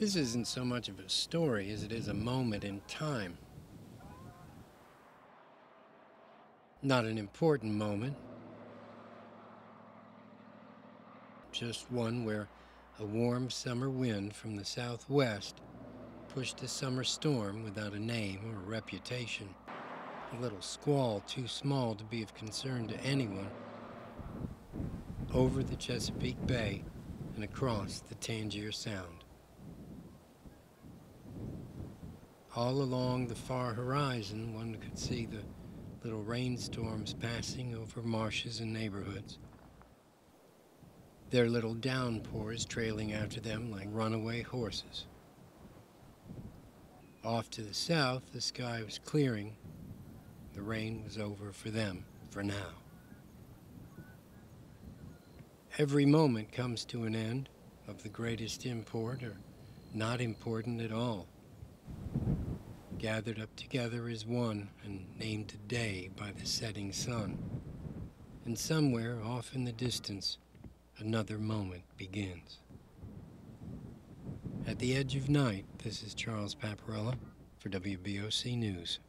This isn't so much of a story as it is a moment in time. Not an important moment, just one where a warm summer wind from the southwest pushed a summer storm without a name or a reputation. A little squall too small to be of concern to anyone, over the Chesapeake Bay and across the Tangier Sound. All along the far horizon, one could see the little rainstorms passing over marshes and neighborhoods, their little downpours trailing after them like runaway horses. Off to the south, the sky was clearing. The rain was over for them, for now. Every moment comes to an end, of the greatest import or not important at all, gathered up together as one and named a day by the setting sun. And somewhere off in the distance, another moment begins. At the edge of night, this is Charles Paparella for WBOC News.